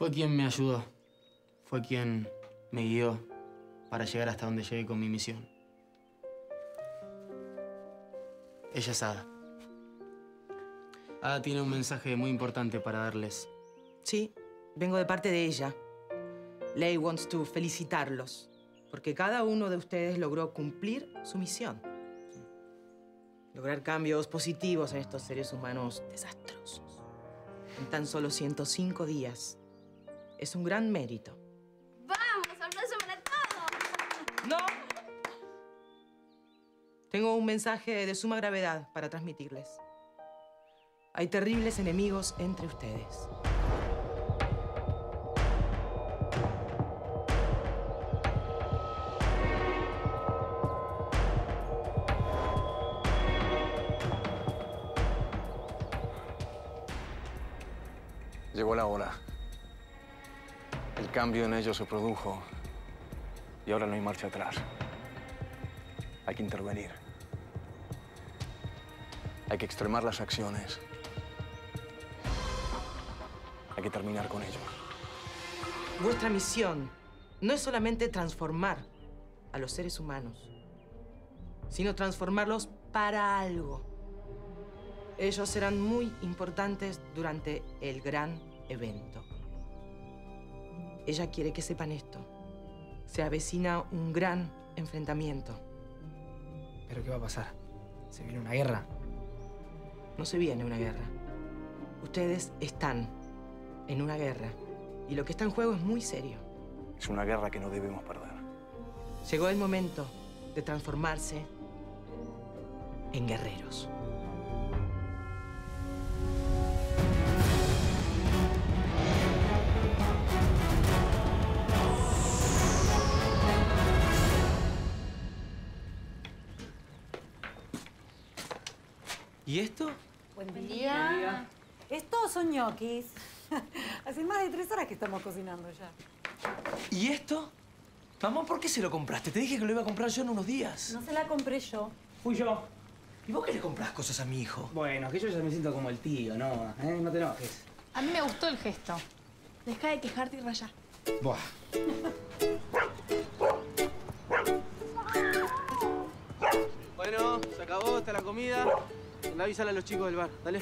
Fue quien me ayudó. Fue quien me guió para llegar hasta donde llegué con mi misión. Ella es Ada. Ada tiene un mensaje muy importante para darles. Sí, vengo de parte de ella. Lei wants to felicitarlos, porque cada uno de ustedes logró cumplir su misión. Lograr cambios positivos en estos seres humanos desastrosos. En tan solo 105 días. Es un gran mérito. ¡Vamos! ¡Aplauso para todos! ¡No! Tengo un mensaje de suma gravedad para transmitirles. Hay terribles enemigos entre ustedes. Llegó la hora. El cambio en ellos se produjo y ahora no hay marcha atrás. Hay que intervenir. Hay que extremar las acciones. Hay que terminar con ellos. Vuestra misión no es solamente transformar a los seres humanos, sino transformarlos para algo. Ellos serán muy importantes durante el gran evento. Ella quiere que sepan esto. Se avecina un gran enfrentamiento. ¿Pero qué va a pasar? ¿Se viene una guerra? No se viene una guerra. Ustedes están en una guerra. Y lo que está en juego es muy serio. Es una guerra que no debemos perder. Llegó el momento de transformarse en guerreros. ¿Y esto? Buen día. Estos son ñoquis. Hace más de 3 horas que estamos cocinando ya. ¿Y esto? Mamá, ¿por qué se lo compraste? Te dije que lo iba a comprar yo en unos días. No se la compré yo. Fui yo. ¿Y vos qué le comprás cosas a mi hijo? Bueno, que yo ya me siento como el tío, ¿no? No te enojes. A mí me gustó el gesto. Deja de quejarte y rayar. Buah. Bueno, se acabó, está la comida. La avísale a los chicos del bar, dale.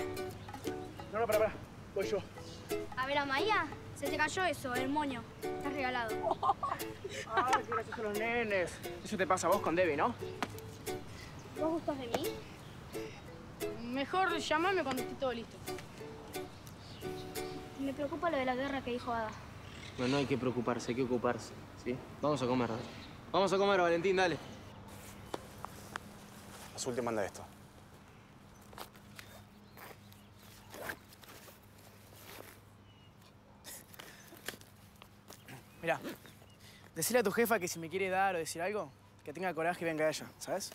No, pará. Voy yo. A ver, Amaya, se te cayó eso, el moño. Estás regalado. Ay, qué graciosos los nenes. Eso te pasa a vos con Debbie, ¿no? ¿Vos gustas de mí? Mejor llámame cuando esté todo listo. Me preocupa lo de la guerra que dijo Ada. No hay que preocuparse, hay que ocuparse, ¿sí? Vamos a comer, dale. Vamos a comer, Valentín, dale. Azul te manda esto. Mirá, decirle a tu jefa que si me quiere dar o decir algo, que tenga coraje y venga ella, ¿sabes?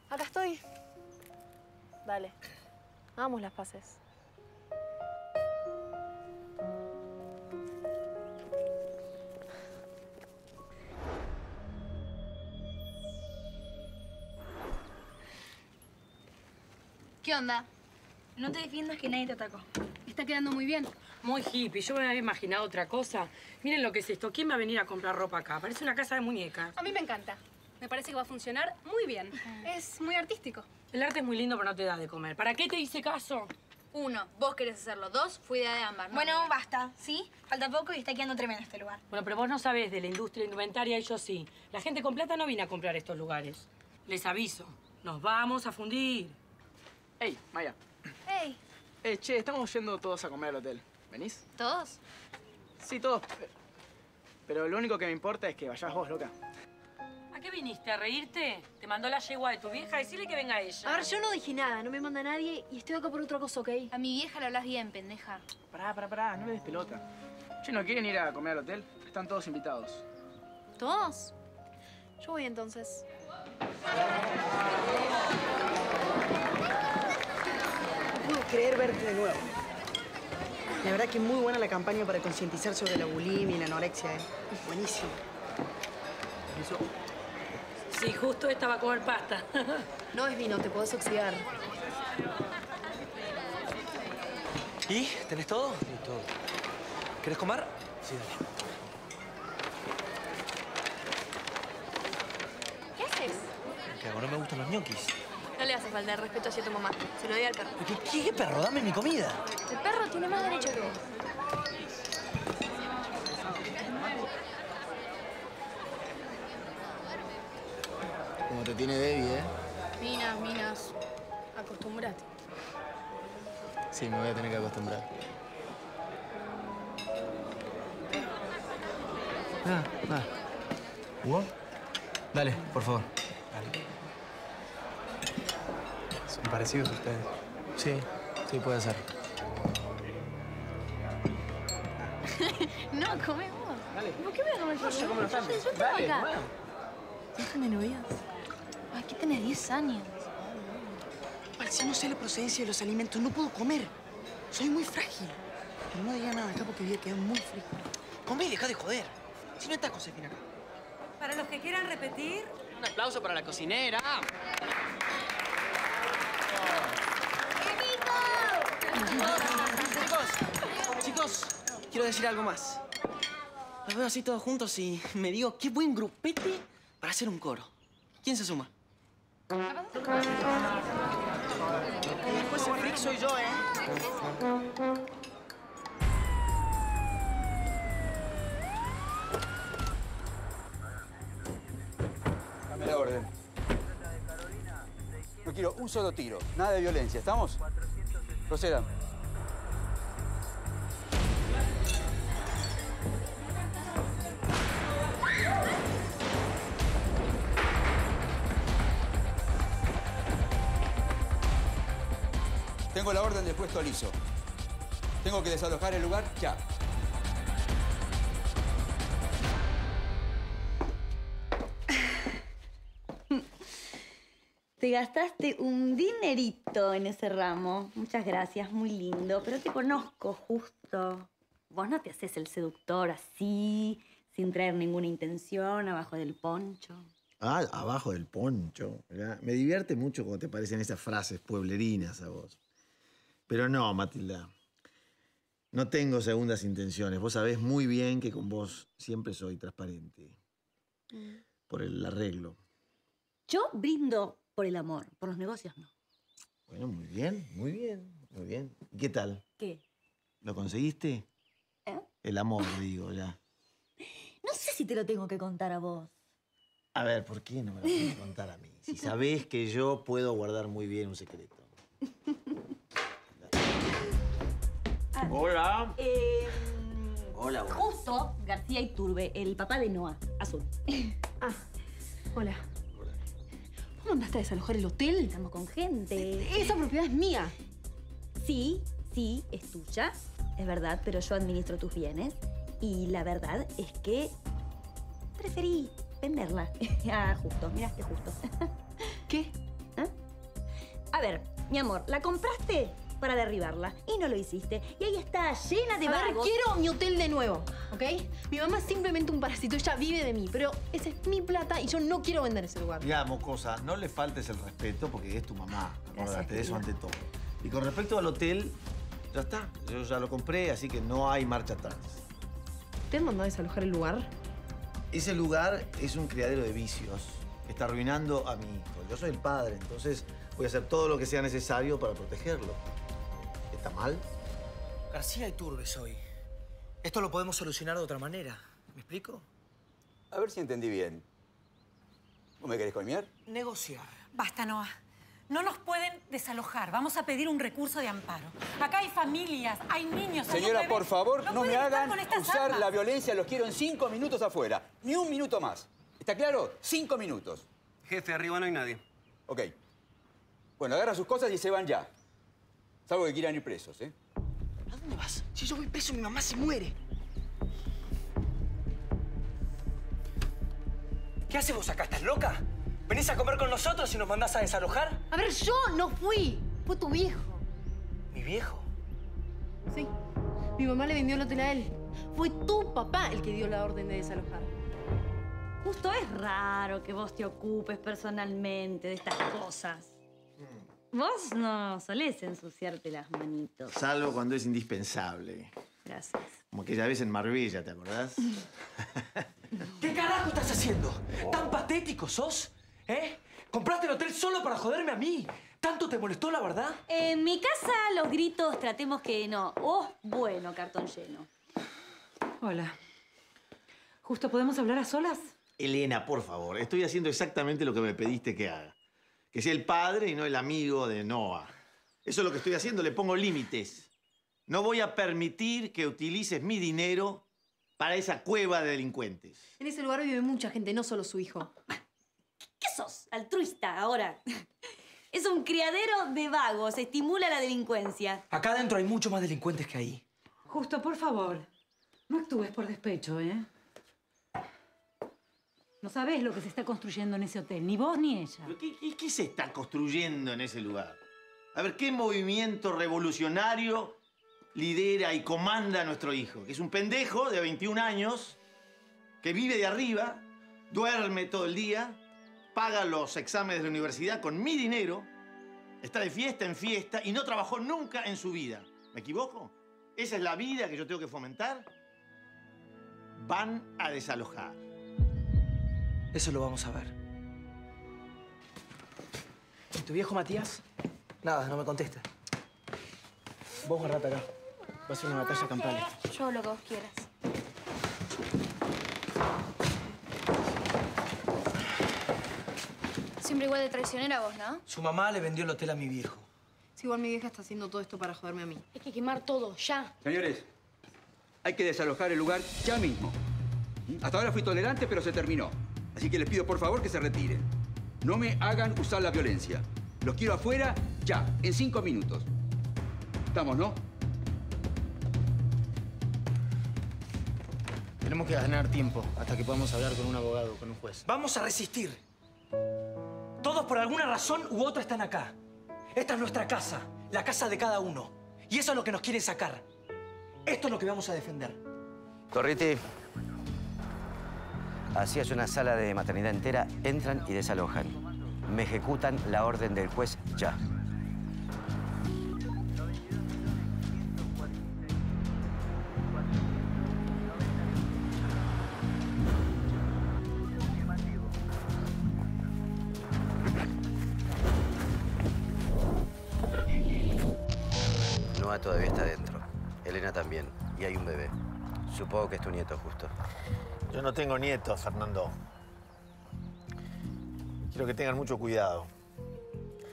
Acá estoy. Dale. Hagamos las paces. ¿Qué onda? No te defiendas que nadie te atacó. Está quedando muy bien. Muy hippie. Yo me había imaginado otra cosa. Miren lo que es esto. ¿Quién va a venir a comprar ropa acá? Parece una casa de muñecas. A mí me encanta. Me parece que va a funcionar muy bien. Es muy artístico. El arte es muy lindo, pero no te da de comer. ¿Para qué te hice caso? 1, vos querés hacerlo. 2, fue idea de Ámbar. Bueno, basta, ¿sí? Falta poco y está quedando tremendo este lugar. Bueno, pero vos no sabés de la industria indumentaria y yo sí. La gente con plata no viene a comprar estos lugares. Les aviso. Nos vamos a fundir. Ey, Maya. ¡Ey! Che, estamos yendo todos a comer al hotel. ¿Venís? ¿Todos? Sí, todos. Pero lo único que me importa es que vayas vos, loca. ¿A qué viniste? ¿A reírte? ¿Te mandó la yegua de tu vieja? Decirle que venga ella. A ver, yo no dije nada, no me manda nadie y estoy acá por otra cosa, ¿ok? A mi vieja le hablas bien, pendeja. Pará, no le des pelota. Che, ¿no quieren ir a comer al hotel? Están todos invitados. ¿Todos? Yo voy entonces. No puedo creer verte de nuevo. La verdad que es muy buena la campaña para concientizar sobre la bulimia y la anorexia, ¿eh? Buenísimo. ¿Eso? Sí, justo estaba a comer pasta. No es vino, te podés oxidar. ¿Y? ¿Tenés todo? Sí, todo. ¿Querés comer? Sí, dale. ¿Qué haces? ¿Qué hago? No me gustan los ñoquis. No le hace falta el respeto hacia tu mamá. Se lo doy al perro. ¿Qué perro? Dame mi comida. El perro tiene más derecho que vos. Como te tiene Debbie, ¿eh? Minas. Acostúmbrate. Sí, me voy a tener que acostumbrar. Va. ¿Hugo? Dale, por favor. Dale. ¿Son parecidos ustedes? Sí, puede ser. No, come vos. Dale. ¿Por qué voy a comer yo? Yo como los hombres. Yo Dale, acá. bueno. ¿Dejan de novias? Ay, ¿qué tenés? 10 años. Si no sé la procedencia de los alimentos, no puedo comer. Soy muy frágil. Pero no diga nada acá porque voy a quedar muy frío. Comé y deja de joder. Si no está Josefina acá. Para los que quieran repetir... Un aplauso para la cocinera. Chicos, quiero decir algo más. Los veo así todos juntos y me digo, qué buen grupete para hacer un coro. ¿Quién se suma? Después el freak soy yo, ¿eh? Dame la orden. No quiero un solo tiro, nada de violencia, ¿estamos? Procedan. Tengo la orden del puesto liso. Tengo que desalojar el lugar ya. Te gastaste un dinerito en ese ramo. Muchas gracias, muy lindo. Pero te conozco, justo. Vos no te haces el seductor así, sin traer ninguna intención, abajo del poncho. Ah, abajo del poncho. ¿Verdad? Me divierte mucho cuando te parecen esas frases pueblerinas a vos. Pero no, Matilda. No tengo segundas intenciones. Vos sabés muy bien que con vos siempre soy transparente. Por el arreglo. Yo brindo por el amor, por los negocios no. Bueno, muy bien, muy bien, muy bien. ¿Y qué tal? ¿Qué? ¿Lo conseguiste? El amor, digo, ya. No sé si te lo tengo que contar a vos. A ver, ¿por qué no me lo tienes que contar a mí? Si sabés que yo puedo guardar muy bien un secreto. Hola. Hola, vos. Justo García Iturbe, el papá de Noah, Azul. Hola. ¿Vos mandaste a desalojar el hotel? Estamos con gente. Esa propiedad es mía. Sí, es tuya. Es verdad, pero yo administro tus bienes. Y la verdad es que preferí venderla. Justo, miraste justo. ¿Qué? A ver, mi amor, la compraste para derribarla y no lo hiciste. Y ahí está, llena de vagos. A ver, quiero mi hotel de nuevo, ¿ok? Mi mamá es simplemente un parásito, ella vive de mí, pero esa es mi plata y yo no quiero vender ese lugar. Mira, mocosa, no le faltes el respeto porque es tu mamá. Acordate de eso ante todo. Y con respecto al hotel, ya está. Yo ya lo compré, así que no hay marcha atrás. ¿Usted mandó a desalojar el lugar? Ese lugar es un criadero de vicios que está arruinando a mi hijo. Yo soy el padre, entonces voy a hacer todo lo que sea necesario para protegerlo. ¿Está mal? García Iturbe soy. Esto lo podemos solucionar de otra manera. ¿Me explico? A ver si entendí bien. ¿Vos me querés colmear? Negociar. Basta, Noah. No nos pueden desalojar. Vamos a pedir un recurso de amparo. Acá hay familias, hay niños, hay Señora, bebés. por favor, no me pueden estar hagan con estas usar armas. la violencia. Los quiero en 5 minutos afuera. Ni un minuto más. ¿Está claro? 5 minutos. Jefe, arriba no hay nadie. Ok. Bueno, agarran sus cosas y se van ya. Salvo que quieran ir presos, ¿eh? ¿A dónde vas? Si yo voy preso, mi mamá se muere. ¿Qué haces vos acá? ¿Estás loca? ¿Venís a comer con nosotros y nos mandás a desalojar? A ver, yo no fui. Fue tu viejo. ¿Mi viejo? Sí. Mi mamá le vendió el hotel a él. Fue tu papá el que dio la orden de desalojar. Justo es raro que vos te ocupes personalmente de estas cosas. Vos no solés ensuciarte las manitos. Salvo cuando es indispensable. Gracias. Como aquella vez en Marbella, ¿te acordás? ¿Qué carajo estás haciendo? ¿Tan patético sos? ¿Eh? ¿Compraste el hotel solo para joderme a mí? ¿Tanto te molestó, la verdad? En mi casa los gritos tratemos que no. Oh, bueno, cartón lleno. Hola. ¿Justo podemos hablar a solas? Elena, por favor, estoy haciendo exactamente lo que me pediste que haga. Que sea el padre y no el amigo de Noah. Eso es lo que estoy haciendo, le pongo límites. No voy a permitir que utilices mi dinero para esa cueva de delincuentes. En ese lugar vive mucha gente, no solo su hijo. ¿Qué sos? Altruista ahora. Es un criadero de vagos, estimula la delincuencia. Acá adentro hay mucho más delincuentes que ahí. Justo, por favor, no actúes por despecho, ¿eh? No sabés lo que se está construyendo en ese hotel, ni vos ni ella. ¿Qué se está construyendo en ese lugar? A ver, ¿qué movimiento revolucionario lidera y comanda a nuestro hijo? Que es un pendejo de 21 años, que vive de arriba, duerme todo el día, paga los exámenes de la universidad con mi dinero, está de fiesta en fiesta y no trabajó nunca en su vida. ¿Me equivoco? ¿Esa es la vida que yo tengo que fomentar? Van a desalojar. Eso lo vamos a ver. ¿Y tu viejo Matías? Nada, no me contesta. Vos guardate acá. Va a ser una batalla campal. Yo lo que vos quieras. Siempre igual de traicionera vos, ¿no? Su mamá le vendió el hotel a mi viejo. Sí, igual mi vieja está haciendo todo esto para joderme a mí. Hay que quemar todo, ya. Señores, hay que desalojar el lugar ya mismo. Hasta ahora fui tolerante, pero se terminó. Así que les pido, por favor, que se retiren. No me hagan usar la violencia. Los quiero afuera ya, en 5 minutos. ¿Estamos, no? Tenemos que ganar tiempo hasta que podamos hablar con un abogado, con un juez. Vamos a resistir. Todos por alguna razón u otra están acá. Esta es nuestra casa, la casa de cada uno. Y eso es lo que nos quieren sacar. Esto es lo que vamos a defender. Torriti, así es una sala de maternidad entera, entran y desalojan. Me ejecutan la orden del juez ya. Noah todavía está dentro. Elena también. Y hay un bebé. Supongo que es tu nieto, justo. Yo no tengo nietos, Fernando. Quiero que tengan mucho cuidado.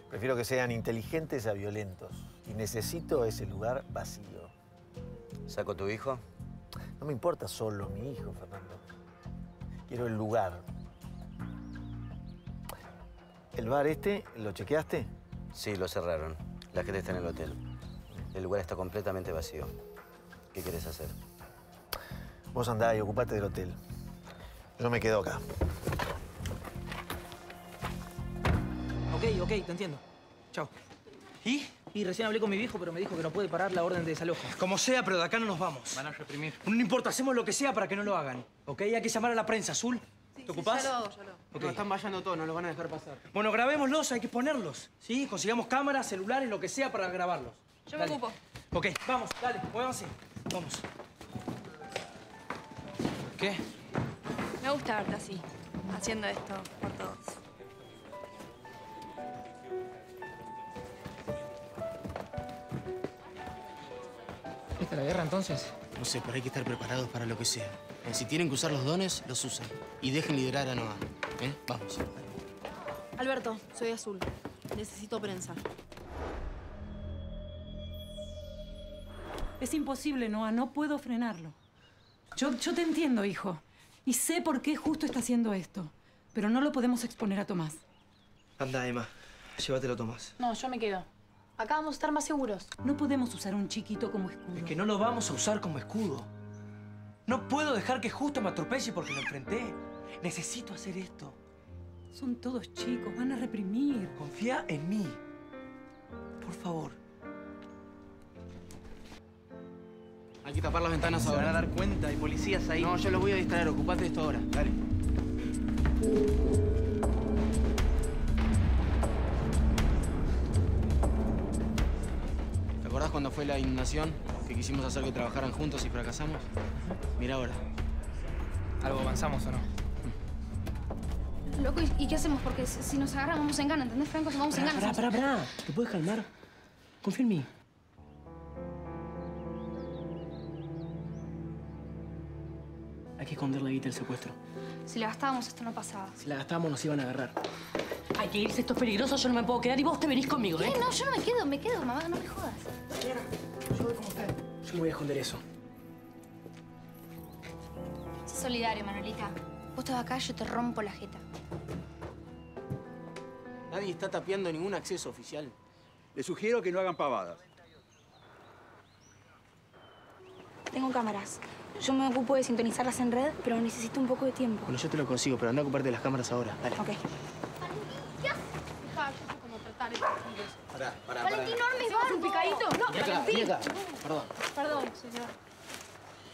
Prefiero que sean inteligentes a violentos. Y necesito ese lugar vacío. ¿Saco tu hijo? No me importa solo mi hijo, Fernando. Quiero el lugar. ¿El bar este lo chequeaste? Sí, lo cerraron. La gente está en el hotel. El lugar está completamente vacío. ¿Qué quieres hacer? Vos andá y ocupate del hotel. Yo me quedo acá. Ok, te entiendo. Chao. ¿Y? Y recién hablé con mi viejo, pero me dijo que no puede parar la orden de desalojo. Como sea, pero de acá no nos vamos. Van a reprimir. No importa, hacemos lo que sea para que no lo hagan. ¿Ok? Hay que llamar a la prensa. Azul, ¿te ocupás? Ya lo hago. Ok. No, están vallando todos, no los van a dejar pasar. Bueno, grabémoslos, hay que ponerlos. ¿Sí? Consigamos cámaras, celulares, lo que sea para grabarlos. Yo me ocupo. Ok, vamos, dale, muévanse. Vamos. ¿Qué? Me gusta verte así, haciendo esto por todos. ¿Esta es la guerra, entonces? No sé, pero hay que estar preparados para lo que sea. Si tienen que usar los dones, los usan. Y dejen liderar a Noah. Vamos. Alberto, soy Azul. Necesito prensa. Es imposible, Noah. No puedo frenarlo. Yo te entiendo, hijo. Y sé por qué justo está haciendo esto. Pero no lo podemos exponer a Tomás. Anda, Emma. Llévatelo, Tomás. No, yo me quedo. Acá vamos a estar más seguros. No podemos usar a un chiquito como escudo. Es que no lo vamos a usar como escudo. No puedo dejar que justo me atropelle porque lo enfrenté. Necesito hacer esto. Son todos chicos, van a reprimir. Confía en mí. Por favor. Hay que tapar las ventanas Se ahora. van a dar cuenta, hay policías ahí. No, yo los voy a distraer. Ocupate de esto ahora. Dale. fue la inundación? Que quisimos hacer que trabajaran juntos y fracasamos. Mira ahora. ¿Algo avanzamos o no? Loco, ¿y qué hacemos? Porque si nos agarran vamos en gana, ¿entendés, Franco? Si vamos en gana. Pará. ¿Te puedes calmar? Confía en mí. Hay que esconder la guita del secuestro. Si la gastábamos, esto no pasaba. Si la gastábamos, nos iban a agarrar. Hay que irse, esto es peligroso, yo no me puedo quedar y vos te venís conmigo, ¿eh? No, yo no me quedo, mamá, no me jodas. Yo voy con usted. Yo me voy a esconder eso. Sé solidario, Manuelita. Vos te vas acá, yo te rompo la jeta. Nadie está tapeando ningún acceso oficial. Les sugiero que no hagan pavadas. Tengo cámaras. Yo me ocupo de sintonizarlas en red, pero necesito un poco de tiempo. Bueno, yo te lo consigo, pero anda a ocuparte de las cámaras ahora. Dale. Ok. Hija, yo sé cómo tratar estos pibes. Pará. Valentín, Ormes, ¿vamos un picadito? No, Vení acá, Valentín. vení acá. Perdón. Perdón, señor.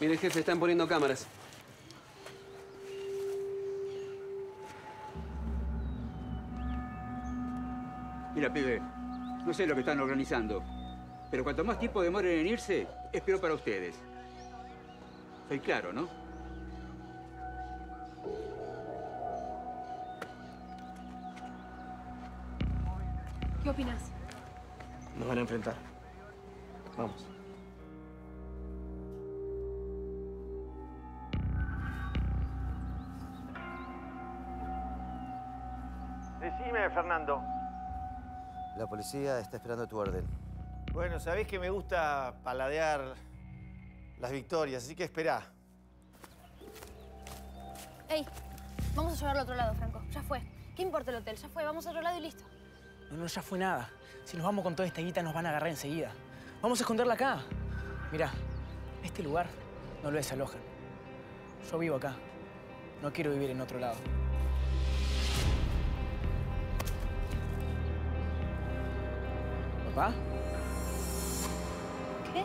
Mire, jefe, están poniendo cámaras. Mira, pibe, no sé lo que están organizando, pero cuanto más tiempo demoren en irse, es peor para ustedes. Soy claro, ¿no? ¿Qué opinas? Nos van a enfrentar. Vamos. Decime, Fernando. La policía está esperando tu orden. Bueno, sabés que me gusta paladear las victorias, así que esperá. Ey, vamos a llevarlo a otro lado, Franco. Ya fue. ¿Qué importa el hotel? Ya fue. Vamos a otro lado y listo. No, ya fue nada. Si nos vamos con toda esta guita, nos van a agarrar enseguida. Vamos a esconderla acá. Mirá, este lugar no lo desalojan. Yo vivo acá. No quiero vivir en otro lado. ¿Papá? ¿Qué?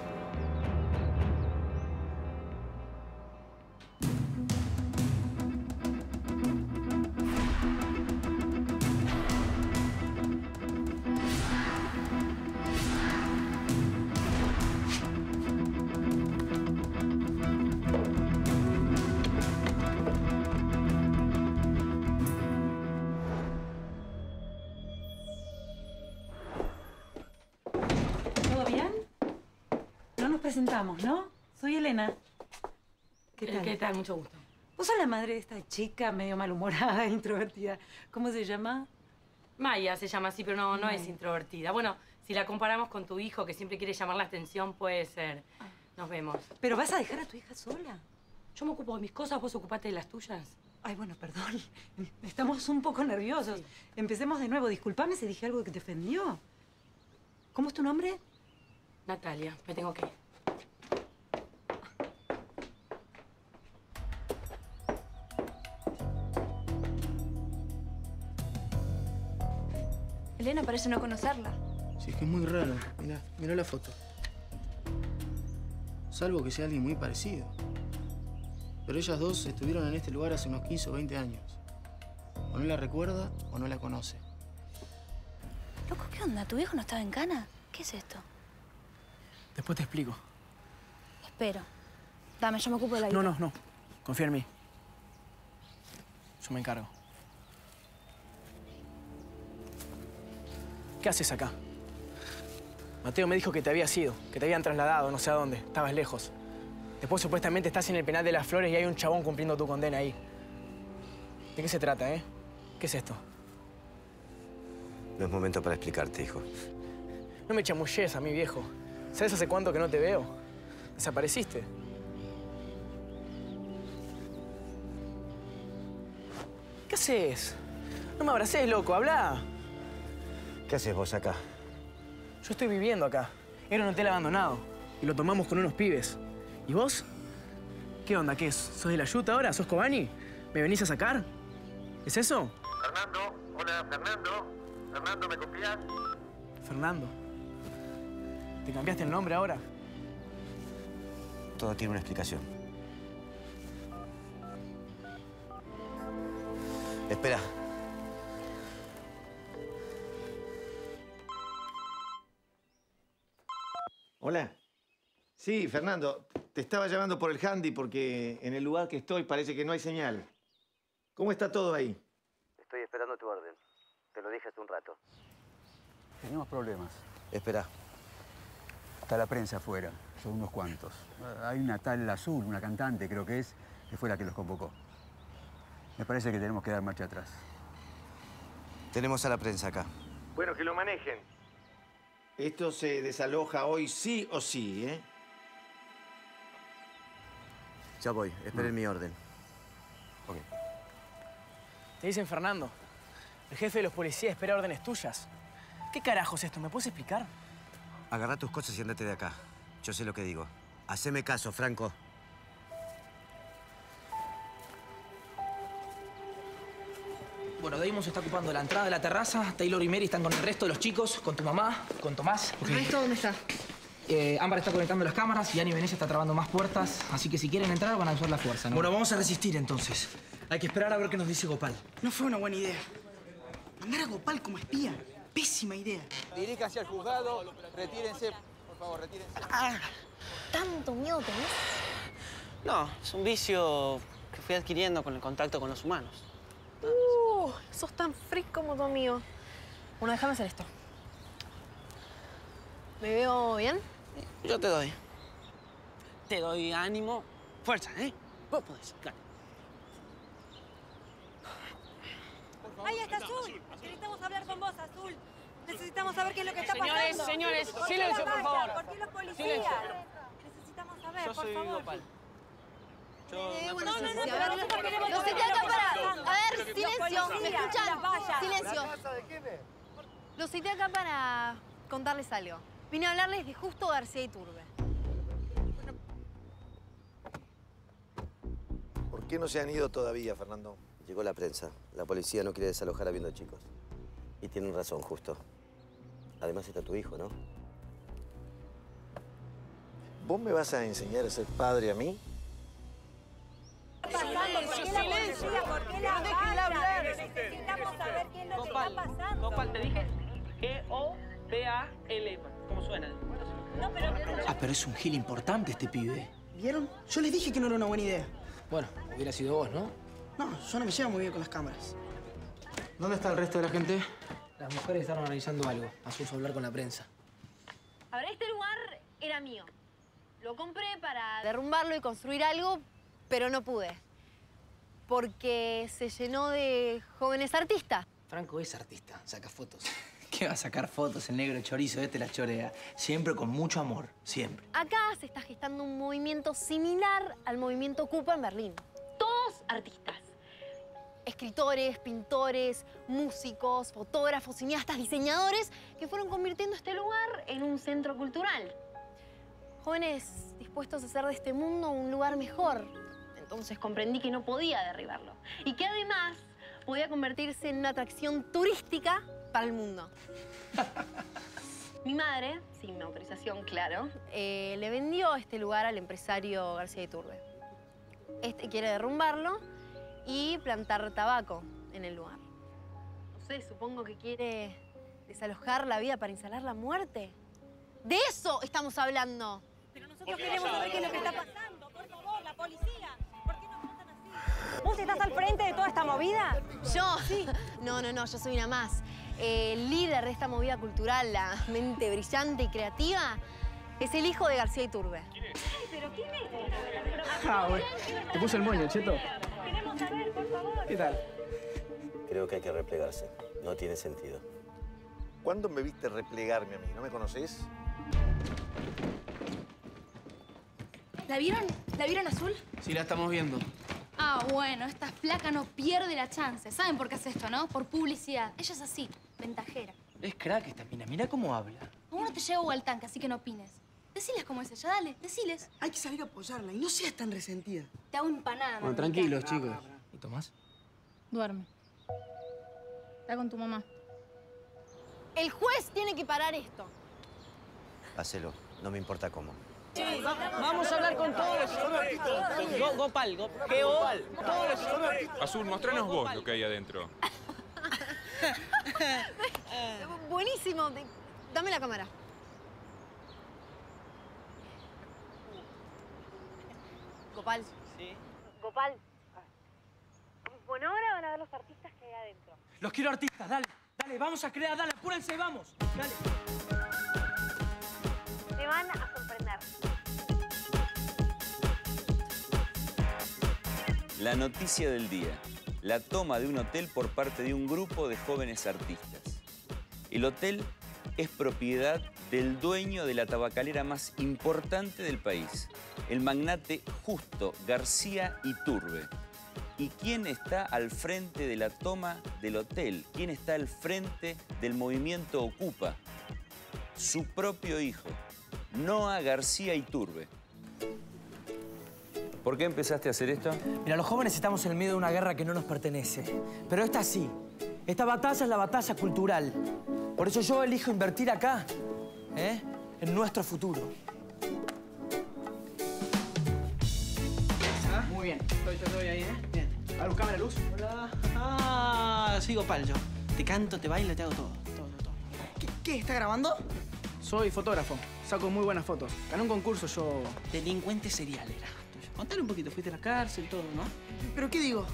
¿Todo bien? No nos presentamos, ¿no? Soy Elena. ¿Qué tal? ¿Qué tal? Mucho gusto. Vos sos la madre de esta chica medio malhumorada, introvertida. ¿Cómo se llama? Maya se llama así, pero no es introvertida. Bueno, si la comparamos con tu hijo, que siempre quiere llamar la atención, puede ser. Nos vemos. ¿Pero vas a dejar a tu hija sola? Yo me ocupo de mis cosas, vos ocupate de las tuyas. Ay, bueno, perdón. Estamos un poco nerviosos. Sí. Empecemos de nuevo. Disculpame si dije algo que te ofendió. ¿Cómo es tu nombre? Natalia, me tengo que ir. Elena parece no conocerla. Sí, es que es muy raro. Mirá la foto. Salvo que sea alguien muy parecido. Pero ellas dos estuvieron en este lugar hace unos 15 o 20 años. O no la recuerda o no la conoce. Loco, ¿qué onda? ¿Tu viejo no estaba en Cana? ¿Qué es esto? Después te explico. Espero. Dame, yo me ocupo de la vida. No. Confía en mí. Yo me encargo. ¿Qué haces acá? Mateo me dijo que te habías ido, que te habían trasladado, no sé a dónde. Estabas lejos. Después, supuestamente, estás en el penal de Las Flores y hay un chabón cumpliendo tu condena ahí. ¿De qué se trata, eh? ¿Qué es esto? No es momento para explicarte, hijo. No me chamulles a mí, viejo. ¿Sabes hace cuánto que no te veo? Desapareciste. ¿Qué haces? No me abracés, loco. Habla. ¿Qué haces vos acá? Yo estoy viviendo acá. Era un hotel abandonado. Y lo tomamos con unos pibes. ¿Y vos? ¿Qué onda? ¿Qué es? ¿Sos de la Yuta ahora? ¿Sos Cobani? ¿Me venís a sacar? ¿Es eso? Fernando. Hola, Fernando. Fernando, ¿me confías? Fernando. ¿Te cambiaste el nombre ahora? Todo tiene una explicación. Espera. Hola. Sí, Fernando, te estaba llamando por el handy porque en el lugar que estoy parece que no hay señal. ¿Cómo está todo ahí? Estoy esperando tu orden. Te lo dije hace un rato. Tenemos problemas. Espera. Está la prensa afuera. Son unos cuantos. Hay una tal Azul, una cantante creo que es, que fue la que los convocó. Me parece que tenemos que dar marcha atrás. Tenemos a la prensa acá. Bueno, que lo manejen. Esto se desaloja hoy sí o sí, ¿eh? Ya voy. Esperen mi orden. Ok. Te dicen Fernando. El jefe de los policías espera órdenes tuyas. ¿Qué carajo es esto? ¿Me puedes explicar? Agarrá tus cosas y andate de acá. Yo sé lo que digo. Haceme caso, Franco. Bueno, Damon se está ocupando la entrada de la terraza. Taylor y Mary están con el resto de los chicos, con tu mamá, con Tomás. ¿El resto dónde está? Ámbar está conectando las cámaras y Ani Venecia está trabando más puertas. Así que si quieren entrar, van a usar la fuerza, ¿no? Bueno, vamos a resistir entonces. Hay que esperar a ver qué nos dice Gopal. No fue una buena idea. Mandar a Gopal como espía. Pésima idea. Diríjanse al juzgado, retírense, por favor, retírense. ¿Tanto miedo tenés? No, es un vicio que fui adquiriendo con el contacto con los humanos. Sos tan freak como tu amigo. Bueno, déjame hacer esto. ¿Me veo bien? Yo te doy. Te doy ánimo, fuerza, ¿eh? Vos podés, dale. ¡Ahí está Azul! Necesitamos hablar con vos, Azul. Necesitamos saber qué es lo que está pasando. Señores, ¿Por qué silencio, la por valla? favor. ¿Por qué los policías? Silencio. Necesitamos saber, Yo por soy favor. Gopal. Bueno, no, silencio. pero A ver, nosotros queremos los cité saber acá qué está para... pasando. A ver, Los silencio. ¿Me policías, escuchan? las vallas. Silencio. Los cité acá para contarles algo. Vine a hablarles de Justo García Iturbe. ¿Por qué no se han ido todavía, Fernando? Llegó la prensa. La policía no quiere desalojar habiendo chicos. Y tienen razón, Justo. Además está tu hijo, ¿no? ¿Vos me vas a enseñar a ser padre a mí? ¿Qué está pasando? ¿Por qué la policía? ¿Por qué la valla? Necesitamos saber qué es lo que está pasando. Gopal, te dije G-O-P-A-L. ¿Cómo suena? No, pero... Pero es un gil importante este pibe. ¿Vieron? Yo les dije que no era una buena idea. Bueno, hubiera sido vos, ¿no? No, yo no me llevo muy bien con las cámaras. ¿Dónde está el resto de la gente? Las mujeres estaban organizando algo. Azul fue a hablar con la prensa. A ver, este lugar era mío. Lo compré para derrumbarlo y construir algo, pero no pude. Porque se llenó de jóvenes artistas. Franco es artista, saca fotos. ¿Qué va a sacar fotos? El negro chorizo este la chorea. Siempre con mucho amor, siempre. Acá se está gestando un movimiento similar al movimiento Ocupa en Berlín. Todos artistas. Escritores, pintores, músicos, fotógrafos, cineastas, diseñadores que fueron convirtiendo este lugar en un centro cultural. Jóvenes dispuestos a hacer de este mundo un lugar mejor. Entonces comprendí que no podía derribarlo. Y que además podía convertirse en una atracción turística para el mundo. Mi madre, sin mi autorización, claro, le vendió este lugar al empresario García Iturbe. Este quiere derrumbarlo y plantar tabaco en el lugar. No sé, supongo que quiere desalojar la vida para instalar la muerte. ¡De eso estamos hablando! Pero nosotros queremos saber qué es lo que está pasando. Por favor, la policía. ¿Por qué nos tratan así? ¿Vos estás al frente de toda esta movida? ¿Yo? Sí. No, yo soy una más. El líder de esta movida cultural, la mente brillante y creativa, es el hijo de García Iturbe. ¿Pero quién es? Bueno. Te puse el moño, Cheto. Queremos saber, por favor. ¿Qué tal? Creo que hay que replegarse. No tiene sentido. ¿Cuándo me viste replegarme a mí? ¿No me conoces? ¿La vieron? ¿La vieron azul? Sí, la estamos viendo. Ah, bueno, esta flaca no pierde la chance. ¿Saben por qué hace esto, no? Por publicidad. Ella es así, ventajera. Es crack esta mina. Mira cómo habla. Aún no te llevo al tanque, así que no opines. Deciles cómo es ella, dale, deciles. Hay que salir a apoyarla y no seas tan resentida. Te hago empanada. Bueno, mamita. tranquilos, chicos. ¿Y Tomás? Duerme. Está con tu mamá. El juez tiene que parar esto. Hacelo. No me importa cómo. Vamos a hablar con todos. Gopal. Azul, mostranos vos lo que hay adentro. Buenísimo. Dame la cámara. Gopal. Sí. Gopal. Bueno, ahora van a ver los artistas que hay adentro. Los quiero artistas, dale. Dale, vamos a crear, dale, apúrense, vamos. Dale. Te van a sorprender. La noticia del día. La toma de un hotel por parte de un grupo de jóvenes artistas. El hotel es propiedad del dueño de la tabacalera más importante del país, el magnate Justo García Iturbe. ¿Y quién está al frente de la toma del hotel? ¿Quién está al frente del movimiento Ocupa? Su propio hijo, Noah García Iturbe. ¿Por qué empezaste a hacer esto? Mira, los jóvenes estamos en el medio de una guerra que no nos pertenece. Pero esta sí. Esta batalla es la batalla cultural. Por eso yo elijo invertir acá, en nuestro futuro. Muy bien. Estoy ahí, Bien. A ver, cámara, luz. Hola. Ah, soy Gopal yo. Te canto, te bailo, te hago todo. ¿Qué? ¿Está grabando? Soy fotógrafo. Saco muy buenas fotos. Gané un concurso yo... Delincuente serial era. Contale un poquito. Fuiste a la cárcel, todo, ¿no? ¿Pero qué digo?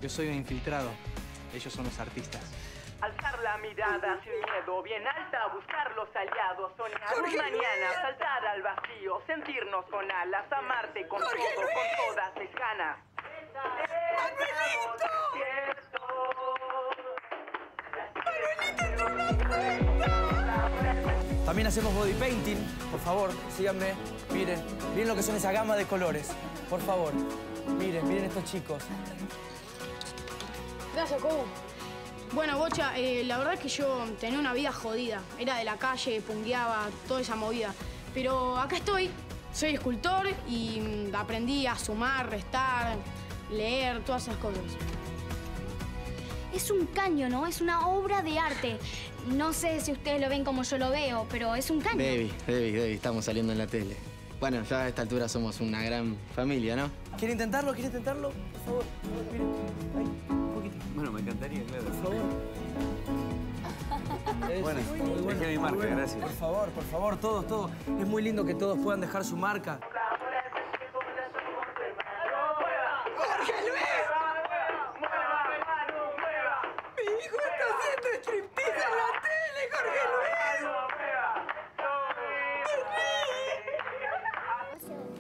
Yo soy un infiltrado. Ellos son los artistas. Alzar la mirada sin miedo, bien alta, buscar los aliados, soñar un mañana, saltar al vacío, sentirnos con alas, amarte con todo, con todas mis ganas. También hacemos body painting. Por favor, síganme. Miren lo que son esa gama de colores. Por favor, miren estos chicos. Gracias, Cobo. Bueno, Bocha, la verdad es que yo tenía una vida jodida. Era de la calle, pungueaba, toda esa movida. Pero acá estoy, soy escultor y aprendí a sumar, restar, leer, todas esas cosas. Es un caño, ¿no? Es una obra de arte. No sé si ustedes lo ven como yo lo veo, pero es un caño. Debbie, estamos saliendo en la tele. Bueno, ya a esta altura somos una gran familia, ¿no? ¿Quiere intentarlo? ¿Quiere intentarlo? Por favor, miren. Ahí, un poquito. Bueno, me encantaría, claro. Por favor. Bueno, dejé mi marca, gracias. Por favor, todos. Es muy lindo que todos puedan dejar su marca. ¡Jorge Luis! ¡Mi hijo está haciendo striptease en la tele, Jorge Luis!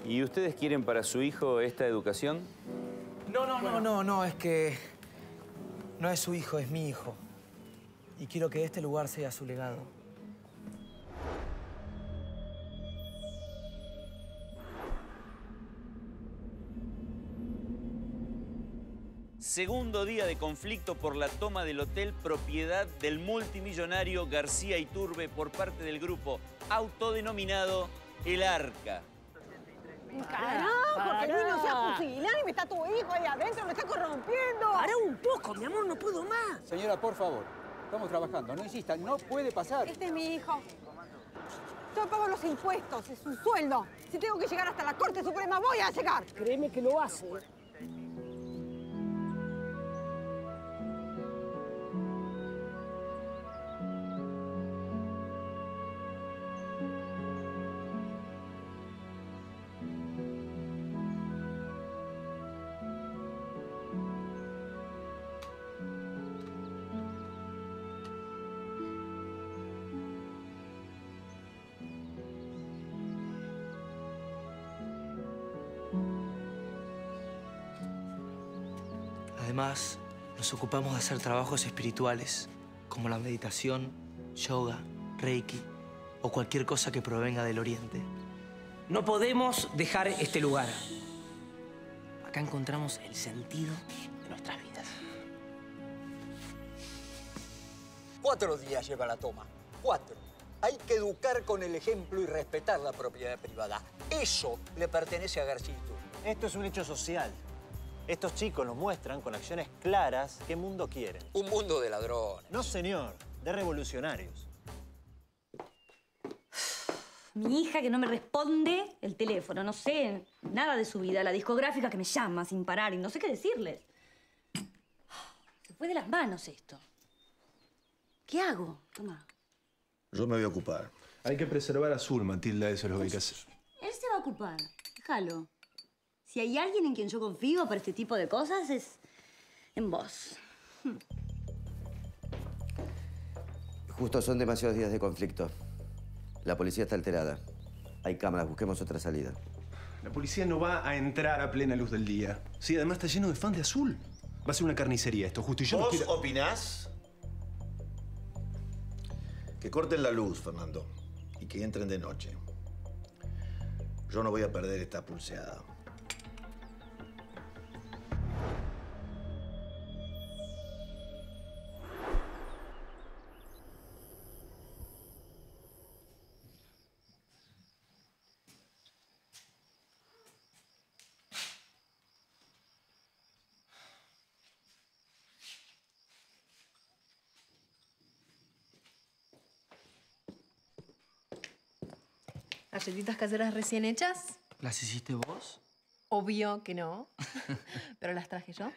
¿Y ustedes quieren para su hijo esta educación? No, es que no es su hijo, es mi hijo. Y quiero que este lugar sea su legado. Segundo día de conflicto por la toma del hotel propiedad del multimillonario García Iturbe por parte del grupo autodenominado El Arca. ¡Carajo! ¡Que Luis no sea pusilánime! Está tu hijo ahí adentro, lo está corrompiendo. ¡Para un poco, mi amor! ¡No puedo más! Señora, por favor. Estamos trabajando. No insista. No puede pasar. Este es mi hijo. Yo pago los impuestos. Es un sueldo. Si tengo que llegar hasta la Corte Suprema, voy a llegar. Créeme que lo hace. Además, nos ocupamos de hacer trabajos espirituales, como la meditación, yoga, reiki o cualquier cosa que provenga del oriente. No podemos dejar este lugar. Acá encontramos el sentido de nuestras vidas. 4 días lleva la toma. 4. Hay que educar con el ejemplo y respetar la propiedad privada. Eso le pertenece a García Iturbe. Esto es un hecho social. Estos chicos nos muestran con acciones claras qué mundo quieren. Un mundo de ladrones. No, señor, de revolucionarios. Mi hija que no me responde el teléfono, no sé nada de su vida, la discográfica que me llama sin parar y no sé qué decirles. Se fue de las manos esto. ¿Qué hago? Toma. Yo me voy a ocupar. Hay que preservar a Azul, Matilda, eso es lo que hay que hacer. Él se va a ocupar. Déjalo. Si hay alguien en quien yo confío para este tipo de cosas, es en vos. Justo son demasiados días de conflicto. La policía está alterada. Hay cámaras, busquemos otra salida. La policía no va a entrar a plena luz del día. Sí, además está lleno de fan de azul. Va a ser una carnicería esto, justo. Y yo no ¿Vos quiero... opinás? Que corten la luz, Fernando, y que entren de noche. Yo no voy a perder esta pulseada. ¿Galletitas caseras recién hechas? ¿Las hiciste vos? Obvio que no, pero las traje yo.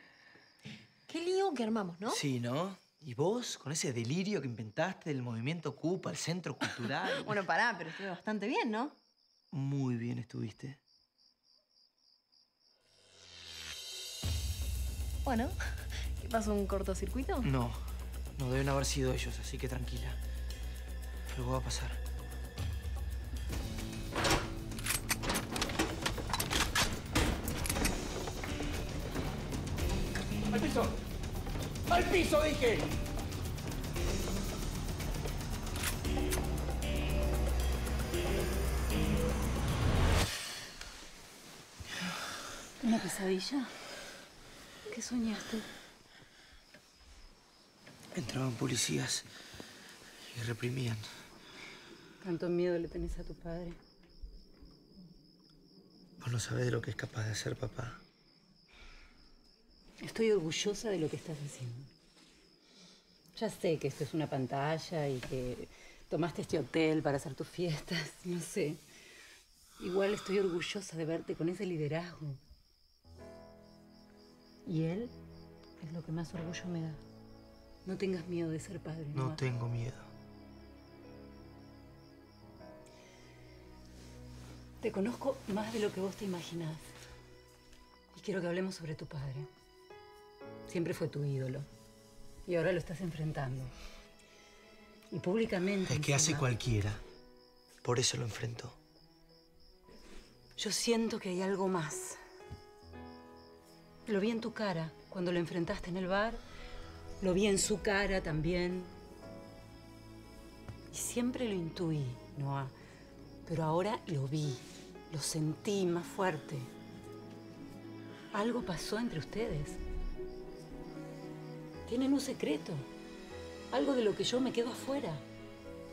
Qué lío que armamos, ¿no? Sí, ¿no? ¿Y vos, con ese delirio que inventaste del movimiento Cupa, el centro cultural? Bueno, pará, pero estuve bastante bien, ¿no? Muy bien estuviste. Bueno, ¿qué pasó? ¿Un cortocircuito? No, no deben haber sido ellos, así que tranquila. Algo va a pasar. ¡Al piso! ¡Al piso, dije! ¿Una pesadilla? ¿Qué soñaste? Entraban policías y reprimían. ¿Tanto miedo le tenés a tu padre? Vos no sabés de lo que es capaz de hacer papá. Estoy orgullosa de lo que estás haciendo. Ya sé que esto es una pantalla y que tomaste este hotel para hacer tus fiestas, no sé. Igual estoy orgullosa de verte con ese liderazgo. Y él es lo que más orgullo me da. No tengas miedo de ser padre. No tengo miedo. Te conozco más de lo que vos te imaginás. Y quiero que hablemos sobre tu padre. Siempre fue tu ídolo. Y ahora lo estás enfrentando. Y públicamente... Es que hace cualquiera. Por eso lo enfrentó. Yo siento que hay algo más. Lo vi en tu cara cuando lo enfrentaste en el bar. Lo vi en su cara también. Y siempre lo intuí, Noah. Pero ahora lo vi. Lo sentí más fuerte. Algo pasó entre ustedes. Tienen un secreto. Algo de lo que yo me quedo afuera.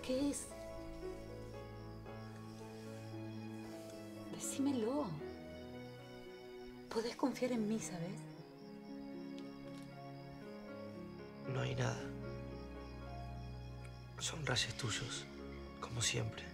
¿Qué es? Decímelo. Podés confiar en mí, ¿sabes? No hay nada. Son rayos tuyos, como siempre.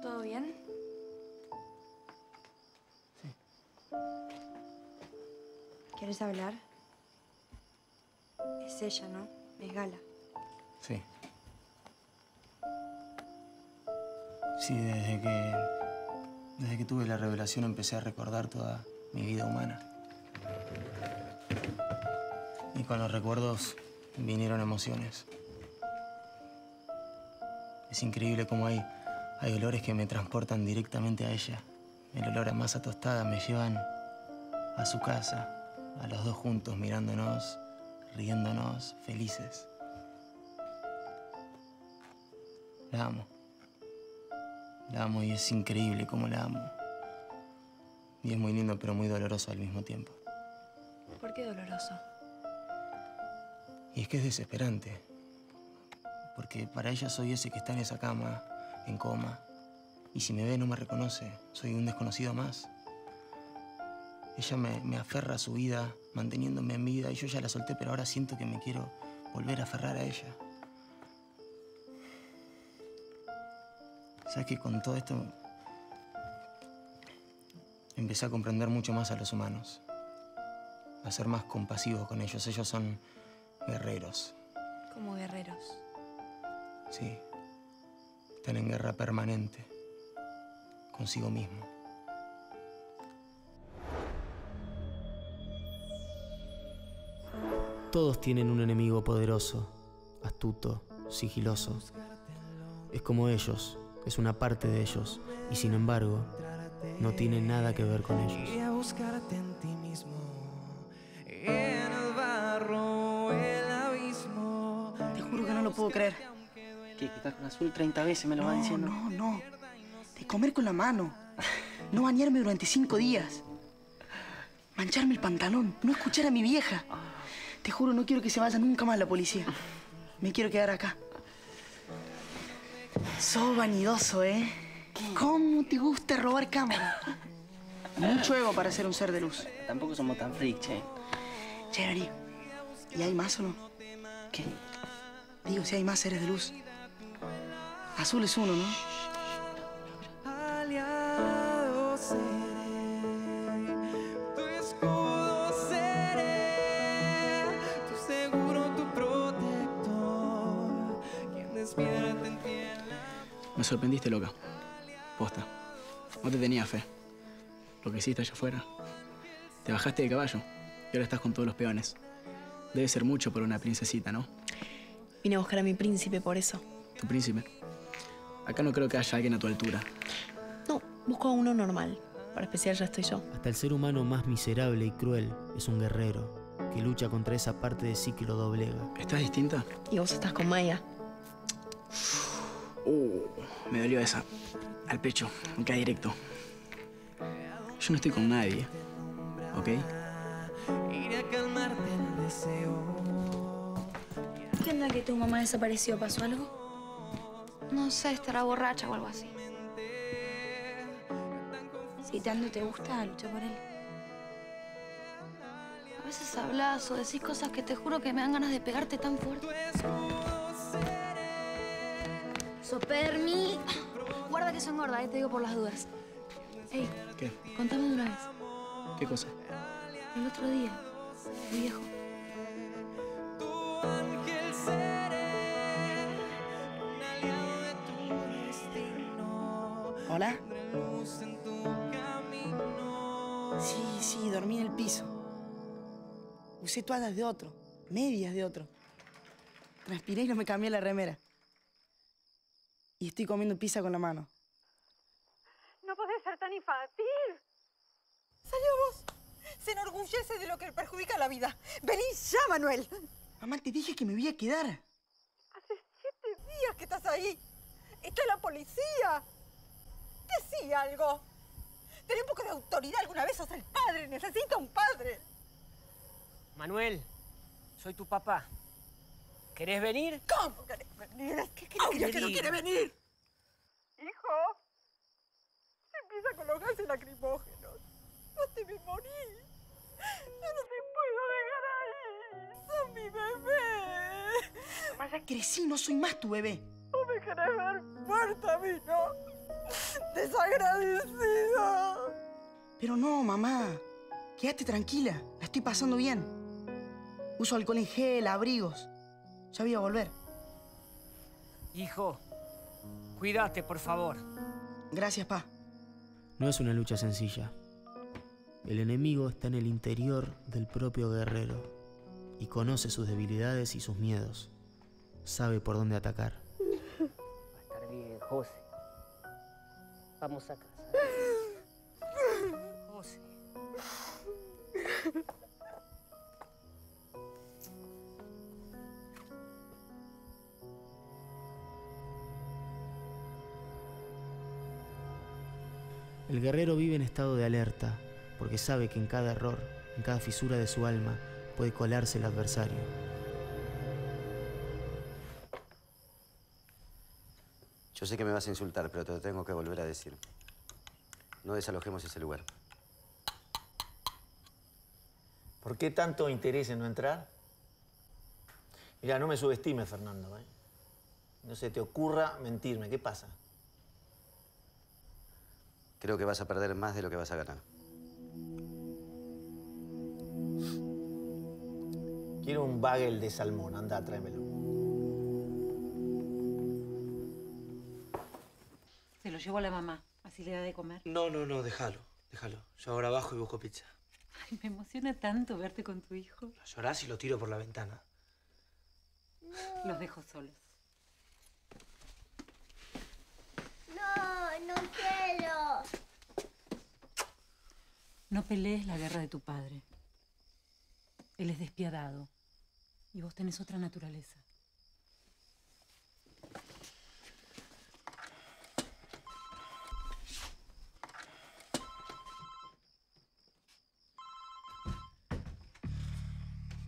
¿Todo bien? ¿Quieres hablar? Es ella, ¿no? Es Gala. Sí. Sí, desde que tuve la revelación empecé a recordar toda mi vida humana. Y con los recuerdos vinieron emociones. Es increíble cómo hay olores que me transportan directamente a ella. El olor a masa tostada me llevan a su casa, a los dos juntos mirándonos, riéndonos, felices. La amo. La amo y es increíble cómo la amo. Y es muy lindo, pero muy doloroso al mismo tiempo. ¿Por qué doloroso? Y es que es desesperante. Porque para ella soy ese que está en esa cama, en coma. Y si me ve no me reconoce. Soy un desconocido más. Ella me aferra a su vida, manteniéndome en vida. Y yo ya la solté, pero ahora siento que me quiero volver a aferrar a ella. ¿Sabes que con todo esto empecé a comprender mucho más a los humanos? A ser más compasivo con ellos. Ellos son guerreros. Como guerreros. Sí. Están en guerra permanente. Consigo mismo. Todos tienen un enemigo poderoso, astuto, sigiloso. Es como ellos, es una parte de ellos, y sin embargo, no tiene nada que ver con ellos. Y a buscarte en ti mismo, en el barro, el abismo. Te juro que no lo puedo creer. ¿Qué? Que estás con Azul 30 veces, me lo va diciendo. No. De comer con la mano. No bañarme durante 5 días. Mancharme el pantalón. No escuchar a mi vieja. Te juro, no quiero que se vaya nunca más la policía. Me quiero quedar acá. Sos vanidoso, ¿eh? ¿Cómo te gusta robar cámara? Mucho ego para ser un ser de luz. Tampoco somos tan freak, che. Che, Ari, ¿y hay más o no? ¿Qué? Digo, si hay más seres de luz. Azul es uno, ¿no? Aliado seré, tu escudo seré, tu seguro, tu protector, quien despierta en ti. Me sorprendiste, loca. Posta. No te tenía fe. Lo que hiciste allá afuera. Te bajaste del caballo y ahora estás con todos los peones. Debe ser mucho por una princesita, ¿no? Vine a buscar a mi príncipe por eso. ¿Tu príncipe? Acá no creo que haya alguien a tu altura. No, busco a uno normal. Para especial ya estoy yo. Hasta el ser humano más miserable y cruel es un guerrero que lucha contra esa parte de sí que lo doblega. ¿Estás distinta? Y vos estás con Maya. Me dolió esa. Al pecho, me cae directo. Yo no estoy con nadie, ¿ok? Iré a calmarte el deseo. ¿Qué onda que tu mamá desapareció? ¿Pasó algo? No sé, estará borracha o algo así. Si tanto te gusta, lucha por él. A veces hablas o decís cosas que te juro que me dan ganas de pegarte tan fuerte. Sopermi. Guarda que soy gorda, te digo por las dudas. Ey, ¿Qué? contame de una vez. ¿Qué cosa? El otro día, el viejo. Ángel seré, un aliado de tu destino. ¿Hola? Luz en tu camino. Sí, dormí en el piso. Usé toallas de otro, medias de otro. Transpiré y no me cambié la remera. Y estoy comiendo pizza con la mano. No podés ser tan infantil. Salió vos. Se enorgullece de lo que le perjudica la vida. Vení ya, Manuel. Mamá, te dije que me voy a quedar. Hace 7 días que estás ahí. Está la policía. Decí algo. Ten un poco de autoridad alguna vez. Sos el padre. Necesito un padre. Manuel, soy tu papá. ¿Querés venir? ¿Cómo querés venir? ¿Qué querés que no quiere venir? Hijo, se empieza con los gases lacrimógenos. No te me morir. Yo no te puedo dejar ahí. Sos mi bebé. Mamá, ya crecí, no soy más tu bebé. No me querés ver muerta a mí, ¿no? Desagradecida. Pero no, mamá. Quédate tranquila. La estoy pasando bien. Uso alcohol en gel, abrigos. Ya voy a volver. Hijo, cuídate, por favor. Gracias, pa. No es una lucha sencilla. El enemigo está en el interior del propio guerrero y conoce sus debilidades y sus miedos. Sabe por dónde atacar. Va a estar bien, José. Vamos a casa. José. El guerrero vive en estado de alerta porque sabe que en cada error, en cada fisura de su alma, puede colarse el adversario. Yo sé que me vas a insultar, pero te lo tengo que volver a decir. No desalojemos ese lugar. ¿Por qué tanto interés en no entrar? Mirá, no me subestimes, Fernando, ¿eh? No se te ocurra mentirme. ¿Qué pasa? Creo que vas a perder más de lo que vas a ganar. Quiero un bagel de salmón. Anda, tráemelo. Se lo llevo a la mamá. Así le da de comer. No, déjalo. Déjalo. Yo ahora bajo y busco pizza. Ay, me emociona tanto verte con tu hijo. Llorás y lo tiro por la ventana. Los dejo solos. No quiero. No pelees la guerra de tu padre. Él es despiadado. Y vos tenés otra naturaleza.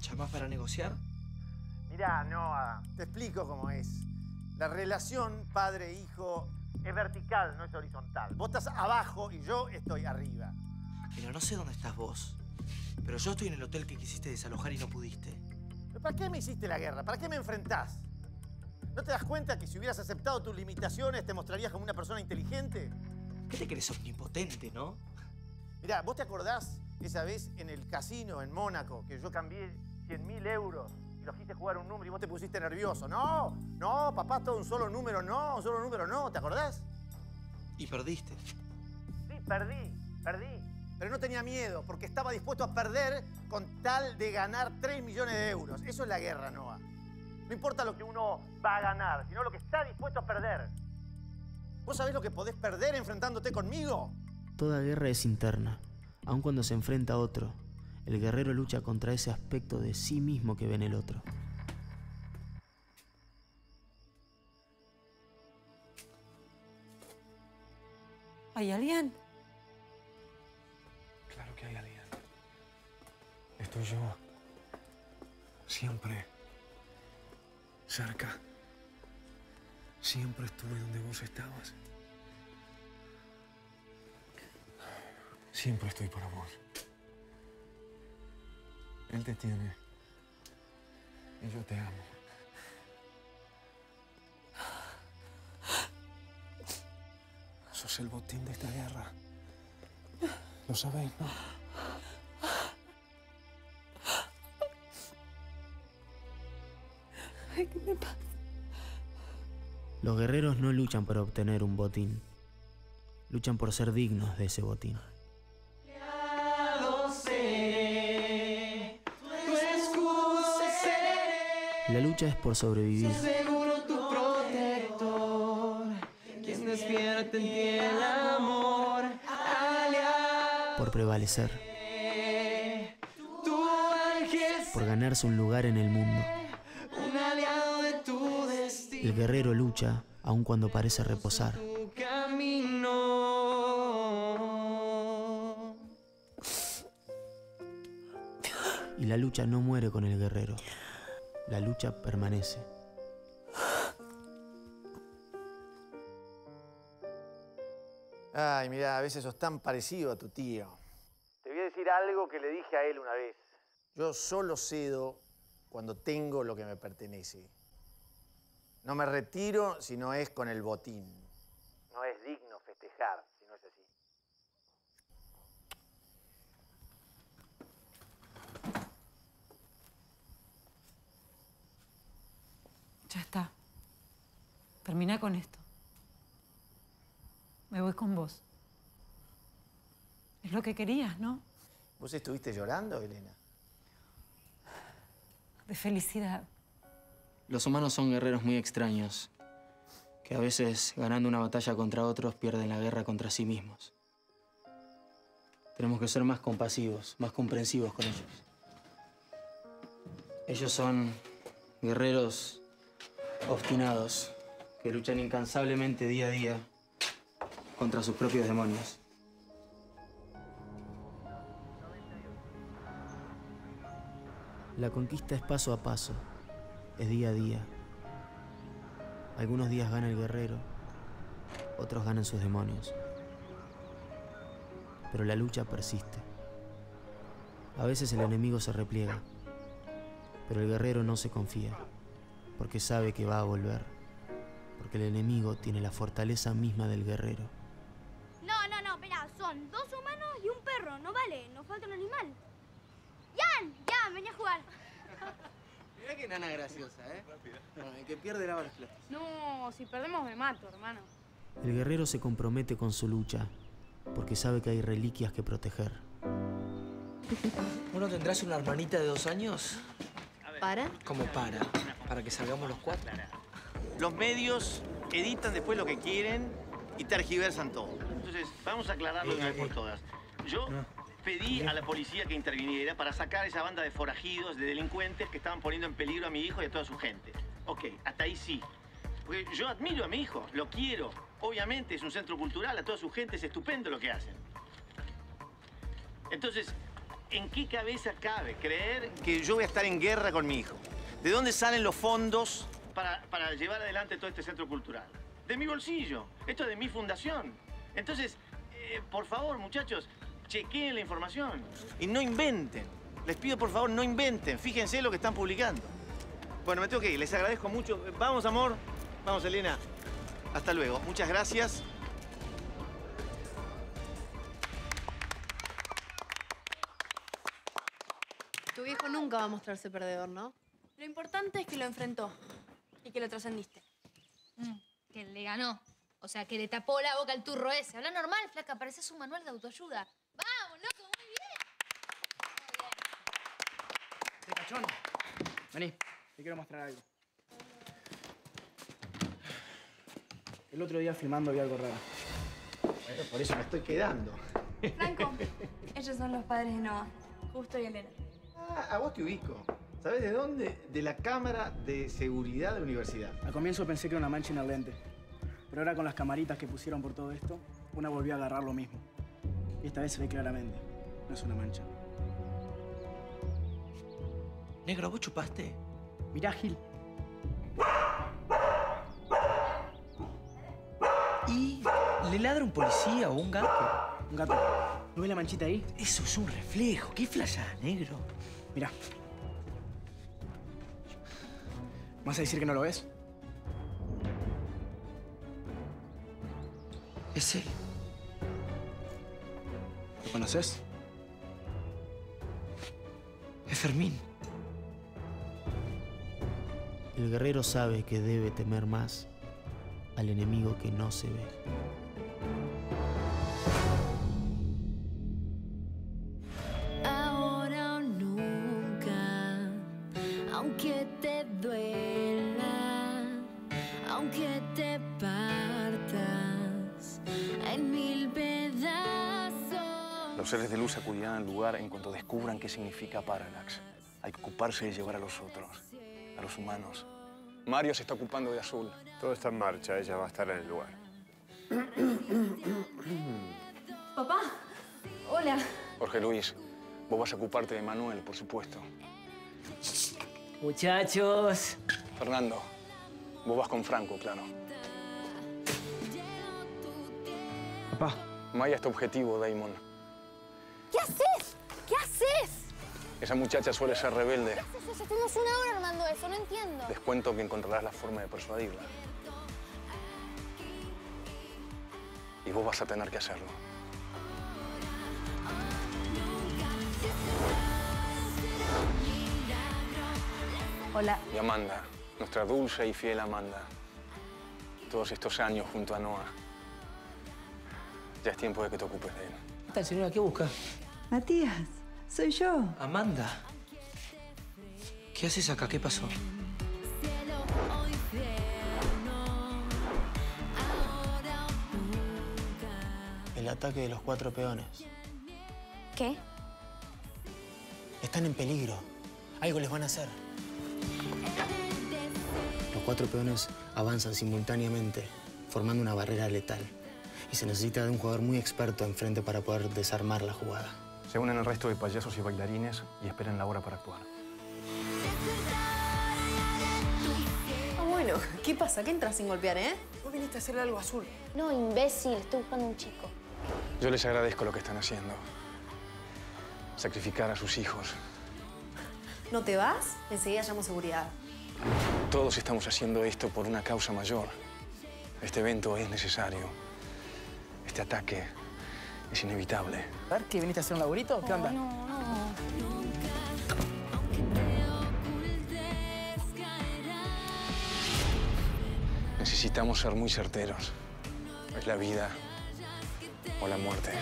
¿Llamás para negociar? Mirá, Noah, te explico cómo es. La relación padre-hijo es vertical, no es horizontal. Vos estás abajo y yo estoy arriba. Mira, no sé dónde estás vos, pero yo estoy en el hotel que quisiste desalojar y no pudiste. ¿Pero para qué me hiciste la guerra? ¿Para qué me enfrentás? ¿No te das cuenta que si hubieras aceptado tus limitaciones te mostrarías como una persona inteligente? ¿Qué te crees omnipotente, no? Mirá, ¿vos te acordás esa vez en el casino en Mónaco que yo cambié 100.000 euros y los quise jugar un número y vos te pusiste nervioso? No, papá, todo un solo número no, ¿te acordás? Y perdiste. Sí, perdí. Pero no tenía miedo, porque estaba dispuesto a perder con tal de ganar 3 millones de euros. Eso es la guerra, Noah. No importa lo que uno va a ganar, sino lo que está dispuesto a perder. ¿Vos sabés lo que podés perder enfrentándote conmigo? Toda guerra es interna. Aun cuando se enfrenta a otro, el guerrero lucha contra ese aspecto de sí mismo que ve en el otro. ¿Hay alguien? Claro que hay alguien. Estoy yo. Siempre. Cerca. Siempre estuve donde vos estabas. Siempre estoy para vos. Él te tiene. Y yo te amo. Sos el botín de esta guerra. Lo sabéis, ¿no? Ay, ¿qué me pasa? Los guerreros no luchan por obtener un botín. Luchan por ser dignos de ese botín. La lucha es por sobrevivir. Seguro tu protector, quien despierta en ti el amor, aliado. Por prevalecer. Tu ángel, Por ganarse un lugar en el mundo. un aliado de tu destino. El guerrero lucha aun cuando parece reposar. Tu camino. Y la lucha no muere con el guerrero. La lucha permanece. Ay, mirá, a veces sos tan parecido a tu tío. Te voy a decir algo que le dije a él una vez. Yo solo cedo cuando tengo lo que me pertenece. No me retiro si no es con el botín. No es digno festejar si no es así. Ya está. Termina con esto. Me voy con vos. Es lo que querías, ¿no? ¿Vos estuviste llorando, Elena? De felicidad. Los humanos son guerreros muy extraños, que a veces, ganando una batalla contra otros, pierden la guerra contra sí mismos. Tenemos que ser más compasivos, más comprensivos con ellos. Ellos son guerreros obstinados, que luchan incansablemente día a día contra sus propios demonios. La conquista es paso a paso, es día a día. Algunos días gana el guerrero, otros ganan sus demonios. Pero la lucha persiste. A veces el enemigo se repliega, pero el guerrero no se confía, porque sabe que va a volver, porque el enemigo tiene la fortaleza misma del guerrero. No, espera, son 2 humanos y un perro, no vale, nos falta un animal. ¡Yan, vení a jugar! Mirá qué nana graciosa, ¿eh? Bueno, el que pierde lava los platos. No, si perdemos me mato, hermano. El guerrero se compromete con su lucha, porque sabe que hay reliquias que proteger. ¿Uno tendrás una hermanita de 2 años? ¿Para? Como para que salgamos los 4. Los medios editan después lo que quieren y tergiversan todo. Entonces, vamos a aclararlo de una vez por todas. Yo pedí a la policía que interviniera para sacar esa banda de forajidos, de delincuentes que estaban poniendo en peligro a mi hijo y a toda su gente. Ok, hasta ahí sí. Porque yo admiro a mi hijo, lo quiero. Obviamente es un centro cultural, a toda su gente es estupendo lo que hacen. Entonces, ¿en qué cabeza cabe creer que yo voy a estar en guerra con mi hijo? ¿De dónde salen los fondos para llevar adelante todo este centro cultural? De mi bolsillo. Esto es de mi fundación. Entonces, por favor, muchachos, chequeen la información. Y no inventen. Les pido, por favor, no inventen. Fíjense lo que están publicando. Bueno, me tengo que ir. Les agradezco mucho. Vamos, amor. Vamos, Elena. Hasta luego. Muchas gracias. Tu viejo nunca va a mostrarse perdedor, ¿no? Lo importante es que lo enfrentó y que lo trascendiste. Que le ganó. O sea, que le tapó la boca al turro ese. Habla normal, flaca. Pareces un manual de autoayuda. ¡Vamos, loco! ¡Muy bien! Ricachón, vení. Te quiero mostrar algo. El otro día filmando vi algo raro. Bueno, por eso me estoy quedando. Franco, ellos son los padres de Noah. Justo y Elena. Ah, a vos te ubico. ¿Sabés de dónde? De la cámara de seguridad de la universidad. Al comienzo pensé que era una mancha en el lente. Pero ahora con las camaritas que pusieron por todo esto, una volvió a agarrar lo mismo. Y esta vez se ve claramente. No es una mancha. Negro, ¿vos chupaste? Mirá, Gil. ¿Y le ladra un policía o un gato? Un gato. ¿No ves la manchita ahí? Eso es un reflejo. ¿Qué flashás, negro? Mirá. ¿Vas a decir que no lo ves? Es él. ¿Lo conoces? Es Fermín. El guerrero sabe que debe temer más al enemigo que no se ve. Ahora o nunca, aunque te duela, aunque te partas en 1000 pedazos. Los seres de luz acudirán al lugar en cuanto descubran qué significa Parallax. Hay que ocuparse de llevar a los otros, a los humanos. Mario se está ocupando de Azul. Todo está en marcha, ella va a estar en el lugar. Papá, hola. Jorge Luis, vos vas a ocuparte de Manuel, por supuesto. Muchachos. Fernando, vos vas con Franco, claro. Papá. Maya está objetivo, Damon. ¿Qué haces? ¿Qué haces? Esa muchacha suele ser rebelde. ¿Qué haces? Estuvimos 1 hora armando eso, no entiendo. Les cuento que encontrarás la forma de persuadirla. Y vos vas a tener que hacerlo. Hola. Y Amanda, nuestra dulce y fiel Amanda. Todos estos años junto a Noah. Ya es tiempo de que te ocupes de él. ¿Qué tal, señora? ¿Qué busca? Matías, soy yo. Amanda. ¿Qué haces acá? ¿Qué pasó? El ataque de los 4 peones. ¿Qué? Están en peligro. Algo les van a hacer. Los 4 peones avanzan simultáneamente, formando una barrera letal. Y se necesita de un jugador muy experto enfrente para poder desarmar la jugada. Se unen al resto de payasos y bailarines y esperan la hora para actuar. Ah, bueno. ¿Qué pasa? ¿Qué entras sin golpear, eh? Vos viniste a hacerle algo a Azul. No, imbécil. Estoy buscando un chico. Yo les agradezco lo que están haciendo. sacrificar a sus hijos. ¿No te vas? Enseguida llamo seguridad. Todos estamos haciendo esto por una causa mayor. Este evento es necesario. Este ataque es inevitable. A ver, ¿qué? ¿Viniste a hacer un laburito? ¿Qué onda? Necesitamos ser muy certeros. Es la vida o la muerte.